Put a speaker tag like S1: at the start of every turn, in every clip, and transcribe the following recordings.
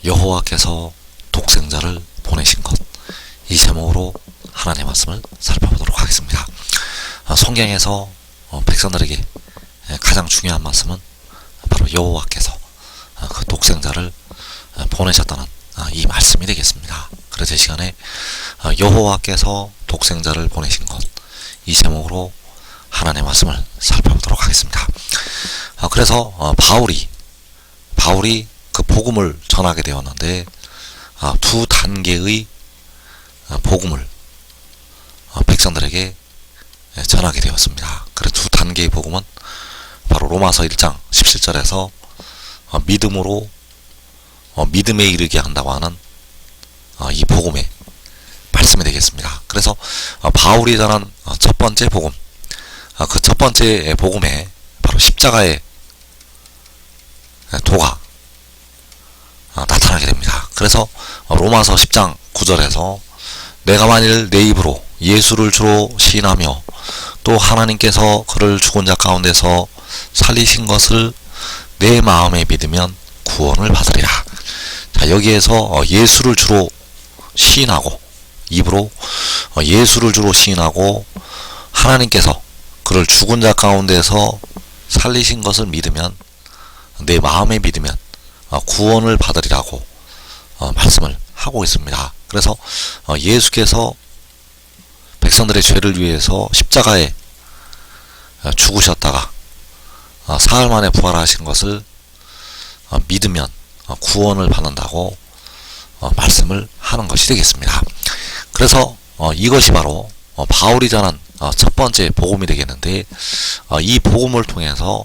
S1: 여호와께서 독생자를 보내신 것, 이 제목으로 하나님의 말씀을 살펴보도록 하겠습니다. 성경에서 백성들에게 가장 중요한 말씀은 바로 여호와께서 그 독생자를 보내셨다는 이 말씀이 되겠습니다. 그래서 이 시간에 여호와께서 독생자를 보내신 것, 이 제목으로 하나님의 말씀을 살펴보도록 하겠습니다. 그래서 바울이 그 복음을 전하게 되었는데 두 단계의 복음을 백성들에게 전하게 되었습니다. 그래서 두 단계의 복음은 바로 로마서 1장 17절에서 믿음으로 믿음에 이르게 한다고 하는 이 복음의 말씀이 되겠습니다. 그래서 바울이 전한 첫 번째 복음, 그 첫 번째 복음에 바로 십자가의 도가 나타나게 됩니다. 그래서 로마서 10장 9절에서 내가 만일 내 입으로 예수를 주로 시인하며 또 하나님께서 그를 죽은 자 가운데서 살리신 것을 내 마음에 믿으면 구원을 받으리라. 자, 여기에서 예수를 주로 시인하고, 입으로 예수를 주로 시인하고 하나님께서 그를 죽은 자 가운데서 살리신 것을 믿으면, 내 마음에 믿으면 구원을 받으리라고 말씀을 하고 있습니다. 그래서 예수께서 백성들의 죄를 위해서 십자가에 죽으셨다가 사흘 만에 부활하신 것을 믿으면 구원을 받는다고 말씀을 하는 것이 되겠습니다. 그래서 이것이 바로 바울이 전한 첫 번째 복음이 되겠는데, 이 복음을 통해서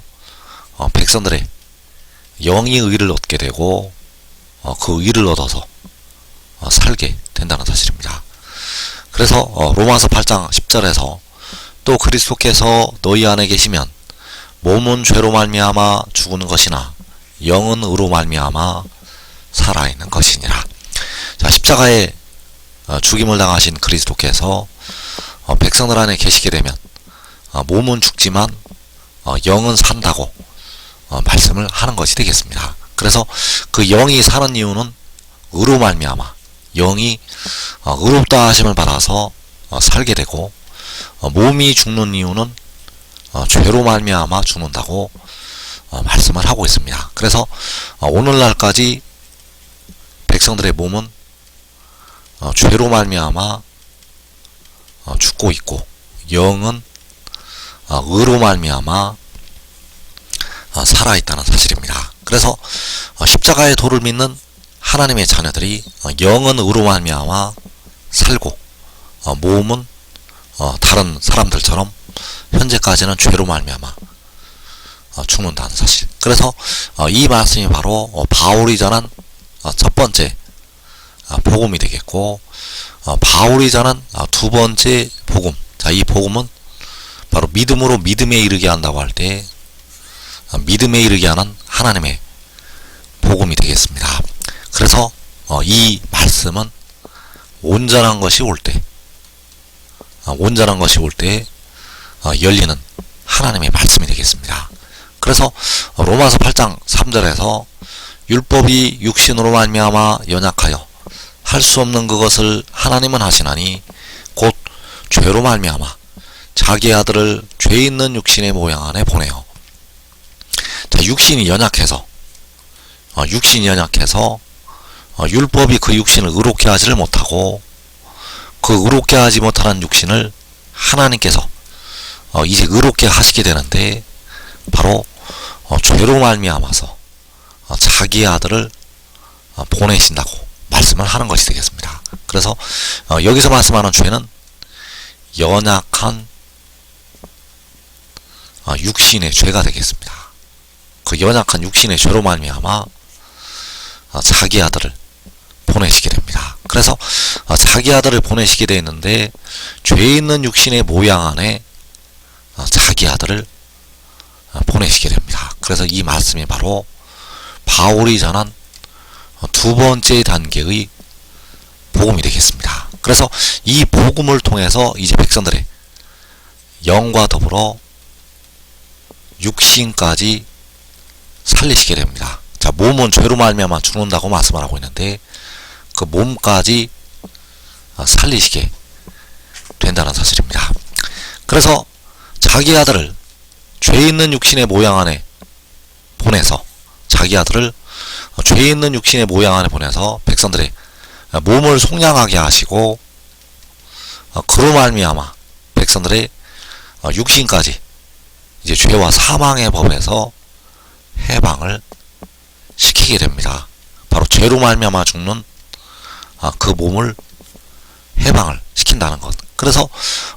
S1: 백성들의 영의 의를 얻게 되고 그 의를 얻어서 살게 된다는 사실입니다. 그래서 로마서 8장 10절에서 또 그리스도께서 너희 안에 계시면 몸은 죄로 말미암아 죽은 것이나 영은 의로 말미암아 살아있는 것이니라. 자, 십자가에 죽임을 당하신 그리스도께서 백성들 안에 계시게 되면 몸은 죽지만 영은 산다고 말씀을 하는 것이 되겠습니다. 그래서 그 영이 사는 이유는 의로 말미암아, 영이 의롭다 하심을 받아서 살게 되고, 몸이 죽는 이유는 죄로 말미암아 죽는다고 말씀을 하고 있습니다. 그래서 오늘날까지 백성들의 몸은 죄로 말미암아 죽고 있고, 영은 의로 말미암아 살아있다는 사실입니다. 그래서 십자가의 도를 믿는 하나님의 자녀들이 영은 의로 말미암아 살고, 몸은 다른 사람들처럼 현재까지는 죄로 말미암아 죽는다는 사실. 그래서 이 말씀이 바로 바울이 전한 첫 번째 복음이 되겠고, 바울이 전한 두 번째 복음, 자, 이 복음은 바로 믿음으로 믿음에 이르게 한다고 할 때 믿음에 이르게 하는 하나님의 복음이 되겠습니다. 그래서 이 말씀은 온전한 것이 올 때 열리는 하나님의 말씀이 되겠습니다. 그래서 로마서 8장 3절에서 율법이 육신으로 말미암아 연약하여 할 수 없는 그것을 하나님은 하시나니 곧 죄로 말미암아 자기 아들을 죄 있는 육신의 모양 안에 보내어. 자, 육신이 연약해서 율법이 그 육신을 의롭게 하지를 못하고, 그 의롭게 하지 못하는 육신을 하나님께서 이제 의롭게 하시게 되는데, 바로 죄로 말미암아서 자기 아들을 보내신다고 말씀을 하는 것이 되겠습니다. 그래서 여기서 말씀하는 죄는 연약한 육신의 죄가 되겠습니다. 그 연약한 육신의 죄로 말미암아 자기 아들을 보내시게 됩니다. 그래서 자기 아들을 보내시게 되었는데, 죄 있는 육신의 모양 안에 자기 아들을 보내시게 됩니다. 그래서 이 말씀이 바로 바울이 전한 두 번째 단계의 복음이 되겠습니다. 그래서 이 복음을 통해서 이제 백성들의 영과 더불어 육신까지 살리시게 됩니다. 자, 몸은 죄로 말미암아 죽는다고 말씀을 하고 있는데 그 몸까지 살리시게 된다는 사실입니다. 그래서 자기 아들을 죄 있는 육신의 모양 안에 보내서 자기 아들을 죄 있는 육신의 모양 안에 보내서 백성들의 몸을 속량하게 하시고 그로 말미암아 백성들의 육신까지 이제 죄와 사망의 법에서 해방을 시키게 됩니다. 바로 죄로 말미암아 죽는 그 몸을 해방을 시킨다는 것. 그래서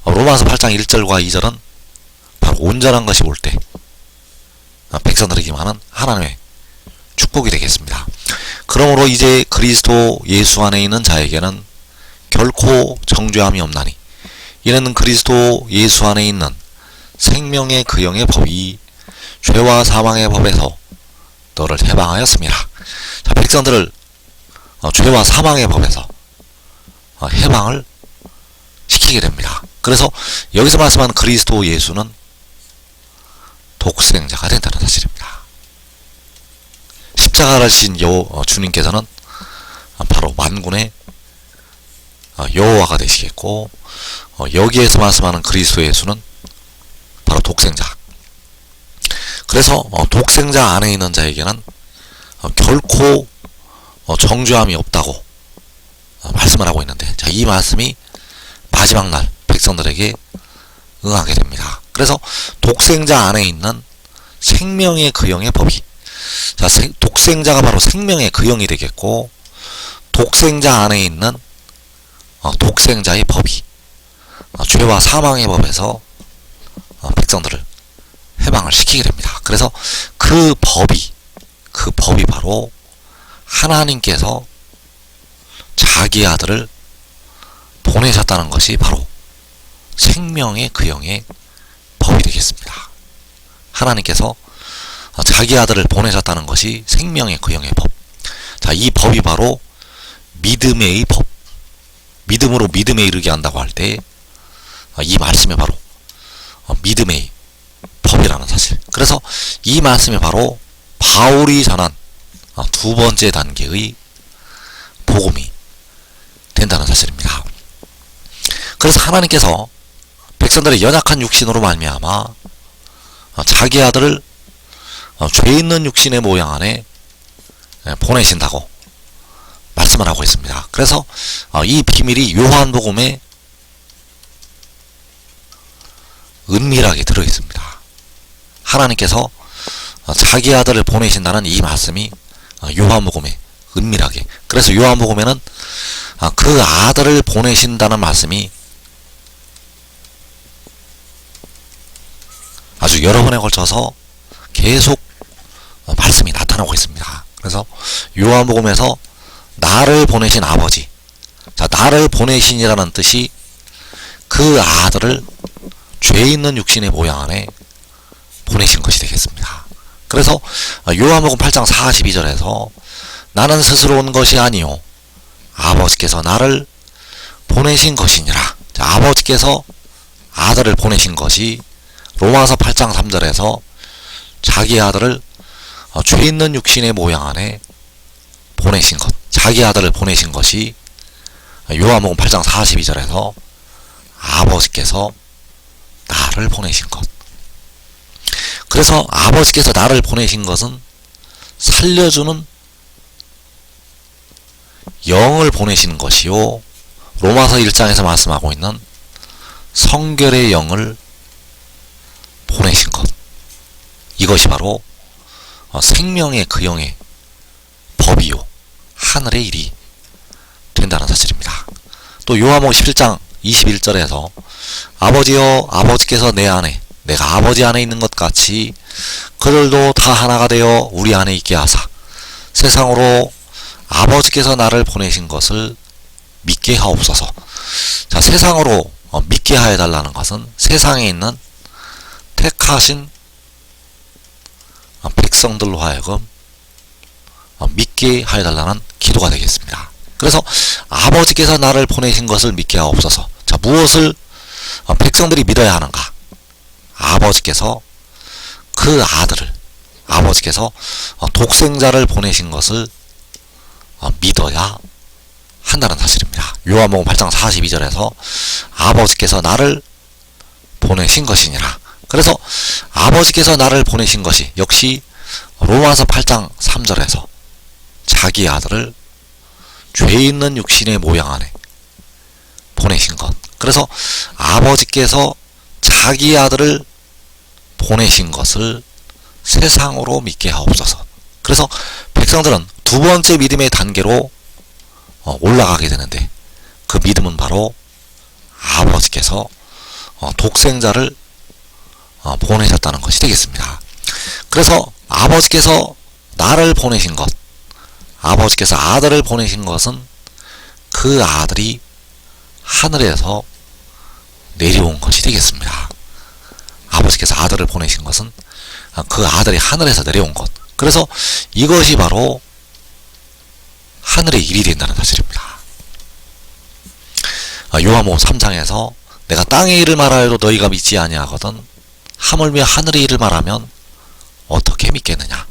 S1: 로마서 8장 1절과 2절은 바로 온전한 것이 올 때 백성들에게만은 하나님의 축복이 되겠습니다. 그러므로 이제 그리스도 예수 안에 있는 자에게는 결코 정죄함이 없나니 이는 그리스도 예수 안에 있는 생명의 그 영의 법이 죄와 사망의 법에서 너를 해방하였습니다. 자, 백성들을 죄와 사망의 법에서 해방을 시키게 됩니다. 그래서 여기서 말씀하는 그리스도 예수는 독생자가 된다는 사실입니다. 십자가를 지신 주님께서는 바로 만군의 여호와가 되시겠고 여기에서 말씀하는 그리스도 예수는 바로 독생자. 그래서 독생자 안에 있는 자에게는 결코 정죄함이 없다고 말씀을 하고 있는데, 자, 이 말씀이 마지막 날 백성들에게 응하게 됩니다. 그래서 독생자 안에 있는 생명의 그 영의 법이, 자, 독생자가 바로 생명의 그 영이 되겠고, 독생자 안에 있는 독생자의 법이 죄와 사망의 법에서 백성들을 해방을 시키게 됩니다. 그래서 그 법이 바로 하나님께서 자기 아들을 보내셨다는 것이 바로 생명의 그 영의 법이 되겠습니다. 하나님께서 자기 아들을 보내셨다는 것이 생명의 그 영의 법. 자, 이 법이 바로 믿음의 법. 믿음으로 믿음에 이르게 한다고 할 때 이 말씀이 바로 믿음의 법이라는 사실. 그래서 이 말씀이 바로 바울이 전한 두 번째 단계의 복음이 된다는 사실입니다. 그래서 하나님께서 백성들의 연약한 육신으로 말미암아 자기 아들을 죄 있는 육신의 모양 안에 보내신다고 말씀을 하고 있습니다. 그래서 이 비밀이 요한복음에 은밀하게 들어있습니다. 하나님께서 자기 아들을 보내신다는 이 말씀이 요한복음에 은밀하게, 그래서 요한복음에는 그 아들을 보내신다는 말씀이 아주 여러 번에 걸쳐서 계속 말씀이 나타나고 있습니다. 그래서 요한복음에서 나를 보내신 아버지, 자, 나를 보내신이라는 뜻이 그 아들을 죄 있는 육신의 모양 안에 보내신 것이 되겠습니다. 그래서 요한복음 8장 42절에서 나는 스스로 온 것이 아니요 아버지께서 나를 보내신 것이니라. 자, 아버지께서 아들을 보내신 것이 로마서 8장 3절에서 자기 아들을 죄 있는 육신의 모양 안에 보내신 것, 자기 아들을 보내신 것이 요한복음 8장 42절에서 아버지께서 나를 보내신 것. 그래서 아버지께서 나를 보내신 것은 살려주는 영을 보내신 것이요, 로마서 1장에서 말씀하고 있는 성결의 영을 보내신 것, 이것이 바로 생명의 그 영의 법이요 하늘의 일이 된다는 사실입니다. 또 요한복음 11장 21절에서 아버지여 아버지께서 내 안에 내가 아버지 안에 있는 것 같이 그들도 다 하나가 되어 우리 안에 있게 하사 세상으로 아버지께서 나를 보내신 것을 믿게 하옵소서. 자, 세상으로 믿게 하여 달라는 것은 세상에 있는 택하신 백성들로 하여금 믿게 하여 달라는 기도가 되겠습니다. 그래서 아버지께서 나를 보내신 것을 믿게 하옵소서. 자, 무엇을 백성들이 믿어야 하는가? 아버지께서 그 아버지께서 독생자를 보내신 것을 믿어야 한다는 사실입니다. 요한복음 8장 42절에서 아버지께서 나를 보내신 것이니라. 그래서 아버지께서 나를 보내신 것이 역시 로마서 8장 3절에서 자기 아들을 죄 있는 육신의 모양 안에 보내신 것. 그래서 아버지께서 자기 아들을 보내신 것을 세상으로 믿게 하옵소서. 그래서 백성들은 두 번째 믿음의 단계로 올라가게 되는데, 그 믿음은 바로 아버지께서 독생자를 보내셨다는 것이 되겠습니다. 그래서 아버지께서 나를 보내신 것, 아버지께서 아들을 보내신 것은 그 아들이 하늘에서 내려온 것이 되겠습니다. 아버지께서 아들을 보내신 것은 그 아들이 하늘에서 내려온 것. 그래서 이것이 바로 하늘의 일이 된다는 사실입니다. 요한복음 3장에서 내가 땅의 일을 말하여도 너희가 믿지 아니하거든 하물며 하늘의 일을 말하면 어떻게 믿겠느냐.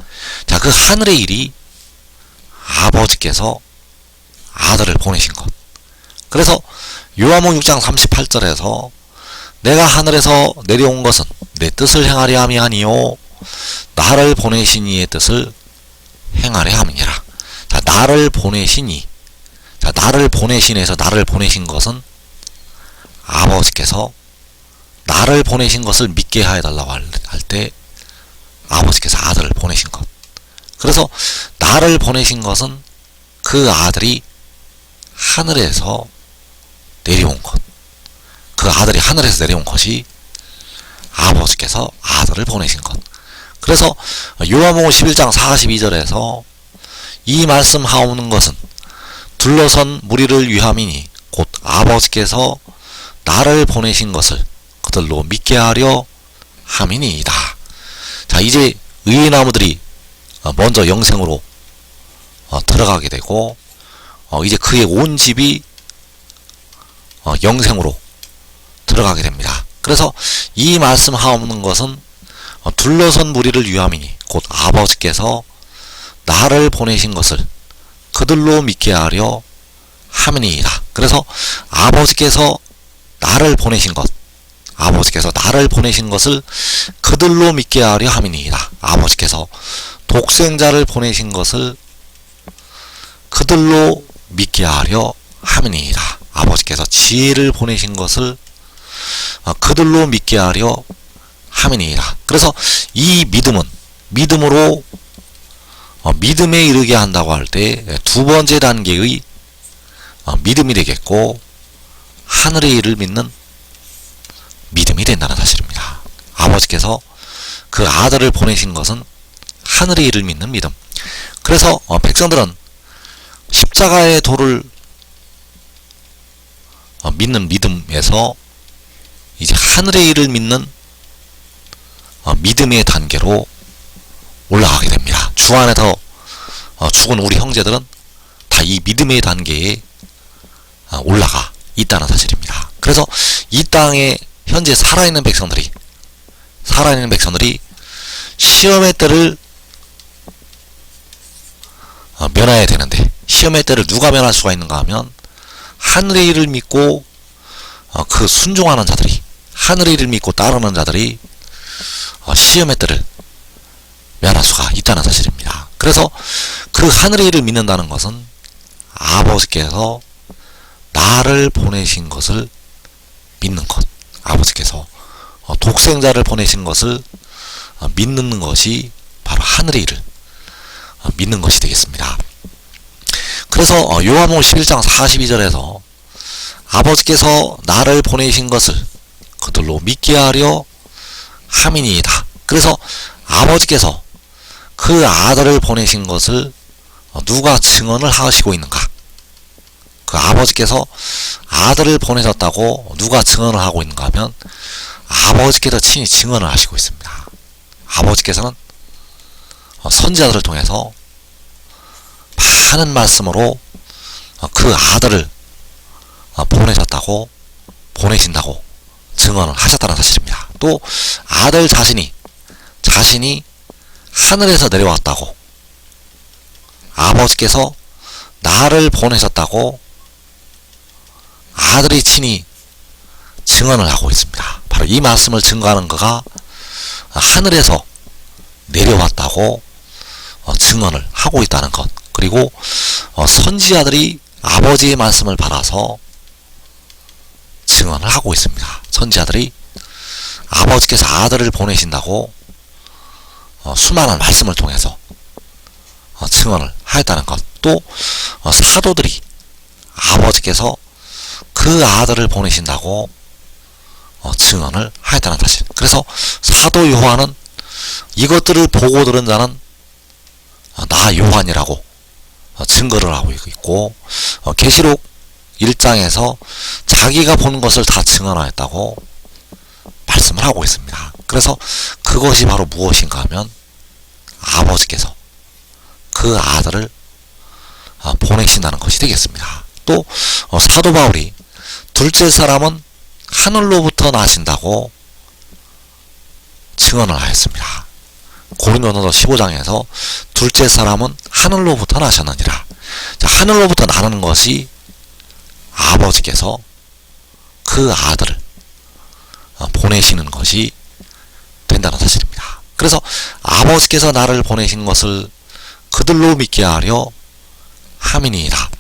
S1: 자, 그 하늘의 일이 아버지께서 아들을 보내신 것. 그래서 요한복음 6장 38절에서 내가 하늘에서 내려온 것은 내 뜻을 행하려 함이 아니요 나를 보내신 이의 뜻을 행하려 함이니라. 자, 나를 보내시니, 자, 나를 보내신에서 나를 보내신 것은 아버지께서 나를 보내신 것을 믿게 해달라고 할 때 아버지께서 아들을 보내신 것. 그래서 나를 보내신 것은 그 아들이 하늘에서 내려온 것. 그 아들이 하늘에서 내려온 것이 아버지께서 아들을 보내신 것. 그래서 요한복음 11장 42절에서 이 말씀하오는 것은 둘러선 무리를 위함이니 곧 아버지께서 나를 보내신 것을 그들로 믿게 하려 함이니이다. 자, 이제 의인나무들이 먼저 영생으로 들어가게 되고 이제 그의 온 집이 영생으로 들어가게 됩니다. 그래서 이 말씀하옵는 것은 둘러선 무리를 위함이니 곧 아버지께서 나를 보내신 것을 그들로 믿게 하려 함이니이다. 그래서 아버지께서 나를 보내신 것, 아버지께서 나를 보내신 것을 그들로 믿게 하려 함이니이다. 아버지께서 독생자를 보내신 것을 그들로 믿게 하려 함이니이다. 아버지께서 지혜를 보내신 것을 그들로 믿게 하려 함이니이다. 그래서 이 믿음은 믿음으로 믿음에 이르게 한다고 할 때 두 번째 단계의 믿음이 되겠고, 하늘의 일을 믿는 믿음이 된다는 사실입니다. 아버지께서 그 아들을 보내신 것은 하늘의 일을 믿는 믿음. 그래서 백성들은 십자가의 도를 믿는 믿음에서 이제 하늘의 일을 믿는 믿음의 단계로 올라가게 됩니다. 주 안에서 죽은 우리 형제들은 다 이 믿음의 단계에 올라가 있다는 사실입니다. 그래서 이 땅에 현재 살아있는 백성들이 시험의 때를 면해야 되는데, 시험의 때를 누가 면할 수가 있는가 하면 하늘의 일을 믿고 그 순종하는 자들이, 하늘의 일을 믿고 따르는 자들이 시험의 때를 면할 수가 있다는 사실입니다. 그래서 그 하늘의 일을 믿는다는 것은 아버지께서 나를 보내신 것을 믿는 것, 아버지께서 독생자를 보내신 것을 믿는 것이 바로 하늘의 일을 믿는 것이 되겠습니다. 그래서 요한복음 11장 42절에서 아버지께서 나를 보내신 것을 그들로 믿게 하려 함이니이다. 그래서 아버지께서 그 아들을 보내신 것을 누가 증언을 하시고 있는가? 그 아버지께서 아들을 보내셨다고 누가 증언을 하고 있는가 하면 아버지께서 친히 증언을 하시고 있습니다. 아버지께서는 선지자들을 통해서 많은 말씀으로 그 아들을 보내신다고 증언을 하셨다는 사실입니다. 또 아들 자신이 하늘에서 내려왔다고, 아버지께서 나를 보내셨다고 아들이 친히 증언을 하고 있습니다. 바로 이 말씀을 증거하는 그가 하늘에서 내려왔다고 증언을 하고 있다는 것. 그리고 선지자들이 아버지의 말씀을 받아서 증언을 하고 있습니다. 선지자들이 아버지께서 아들을 보내신다고 수많은 말씀을 통해서 증언을 하였다는 것. 또 사도들이 아버지께서 그 아들을 보내신다고 증언을 하였다는 사실. 그래서 사도 요한은 이것들을 보고 들은 자는 나 요한이라고 증거를 하고 있고, 계시록 1장에서 자기가 본 것을 다 증언하였다고 말씀을 하고 있습니다. 그래서 그것이 바로 무엇인가 하면 아버지께서 그 아들을 보내신다는 것이 되겠습니다. 또 사도 바울이 둘째 사람은 하늘로부터 나신다고 증언을 하였습니다. 고린도전서 15장에서 둘째 사람은 하늘로부터 나셨느니라. 자, 하늘로부터 나는 것이 아버지께서 그 아들을 보내시는 것이 된다는 사실입니다. 그래서 아버지께서 나를 보내신 것을 그들로 믿게 하려 함이니이다.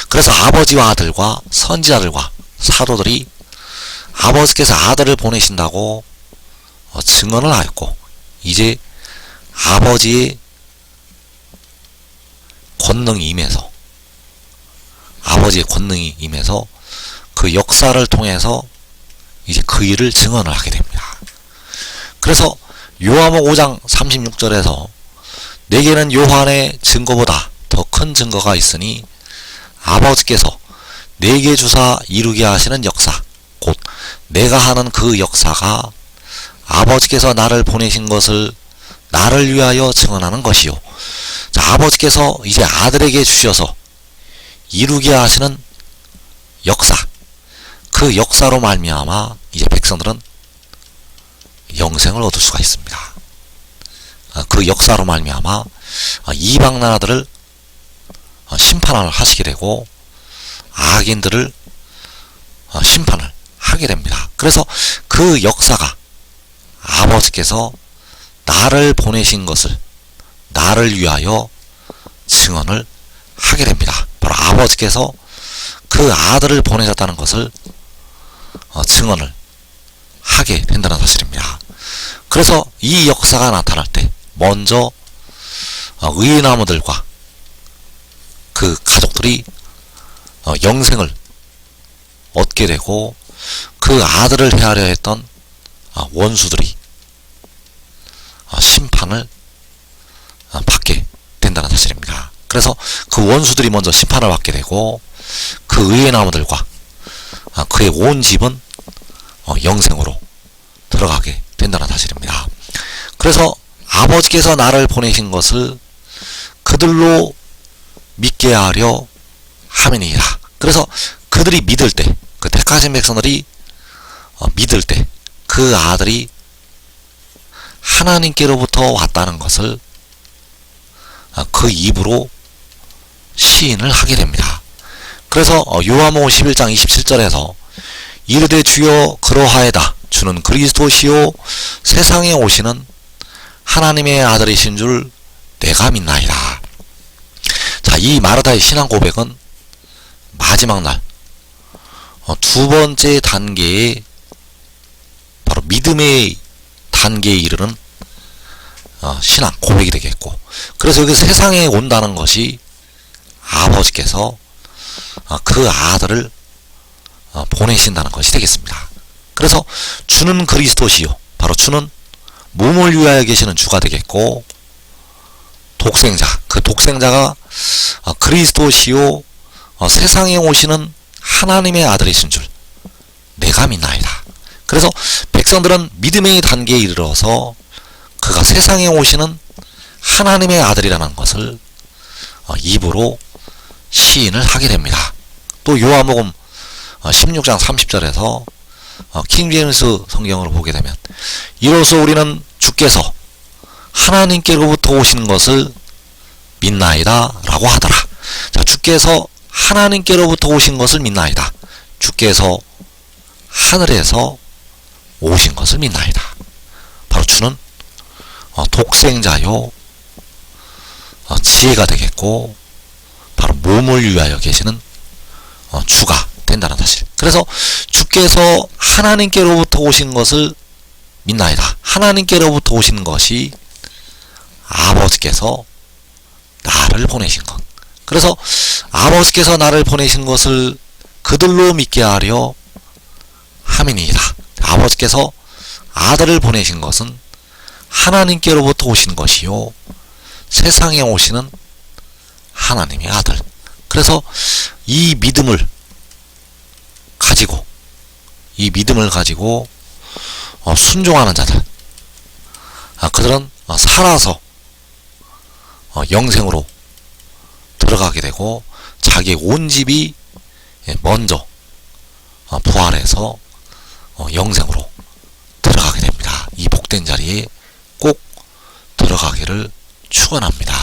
S1: 그래서 아버지와 아들과 선지자들과 사도들이 아버지께서 아들을 보내신다고 증언을 하였고, 이제 아버지의 권능이 임해서, 아버지의 권능이 임해서 그 역사를 통해서 이제 그 일을 증언을 하게 됩니다. 그래서 요한복음 5장 36절에서 내게는 요한의 증거보다 더 큰 증거가 있으니 아버지께서 내게 주사 이루게 하시는 역사, 곧 내가 하는 그 역사가 아버지께서 나를 보내신 것을 나를 위하여 증언하는 것이요. 자, 아버지께서 이제 아들에게 주셔서 이루게 하시는 역사, 그 역사로 말미암아 이제 백성들은 영생을 얻을 수가 있습니다. 그 역사로 말미암아 이방 나라들을 심판을 하시게 되고 악인들을 심판을 하게 됩니다. 그래서 그 역사가 아버지께서 나를 보내신 것을 나를 위하여 증언을 하게 됩니다. 바로 아버지께서 그 아들을 보내셨다는 것을 증언을 하게 된다는 사실입니다. 그래서 이 역사가 나타날 때 먼저 의인나무들과 그 가족들이 영생을 얻게 되고, 그 아들을 해하려 했던 원수들이 심판을 받게 된다는 사실입니다. 그래서 그 원수들이 먼저 심판을 받게 되고, 그 의의 나무들과 그의 온 집은 영생으로 들어가게 된다는 사실입니다. 그래서 아버지께서 나를 보내신 것을 그들로 믿게 하려 함이니라. 그래서 그들이 믿을 때, 그 택하신 백성들이 믿을 때 그 아들이 하나님께로부터 왔다는 것을 그 입으로 시인을 하게 됩니다. 그래서 요한복음 11장 27절에서 이르되 주여 그러하에다 주는 그리스도시요 세상에 오시는 하나님의 아들이신 줄 내가 믿나이다. 자, 이 마르다의 신앙 고백은 마지막 날 두 번째 단계의 바로 믿음의 단계에 이르는 신앙 고백이 되겠고, 그래서 여기 세상에 온다는 것이 아버지께서 그 아들을 보내신다는 것이 되겠습니다. 그래서 주는 그리스도시요, 바로 주는 몸을 위하여 계시는 주가 되겠고, 독생자, 그 독생자가 그리스도시요 세상에 오시는 하나님의 아들이신 줄 내가 믿나이다. 그래서 백성들은 믿음의 단계에 이르러서 그가 세상에 오시는 하나님의 아들이라는 것을 입으로 시인을 하게 됩니다. 또 요한복음 16장 30절에서 킹제임스 성경을 보게 되면 이로써 우리는 주께서 하나님께로부터 오신 것을 믿나이다 라고 하더라. 자, 주께서 하나님께로부터 오신 것을 믿나이다. 주께서 하늘에서 오신 것을 믿나이다. 바로 주는 독생자요 지혜가 되겠고 바로 몸을 위하여 계시는 주가 된다는 사실. 그래서 주께서 하나님께로부터 오신 것을 믿나이다. 하나님께로부터 오신 것이 아버지께서 나를 보내신 것. 그래서 아버지께서 나를 보내신 것을 그들로 믿게 하려 함이니이다. 아버지께서 아들을 보내신 것은 하나님께로부터 오신 것이요 세상에 오시는 하나님의 아들. 그래서 이 믿음을 가지고 순종하는 자들, 그들은 살아서 영생으로 들어가게 되고 자기의 온 집이 먼저 부활해서 영생으로 들어가게 됩니다. 이 복된 자리에 꼭 들어가기를 축원합니다.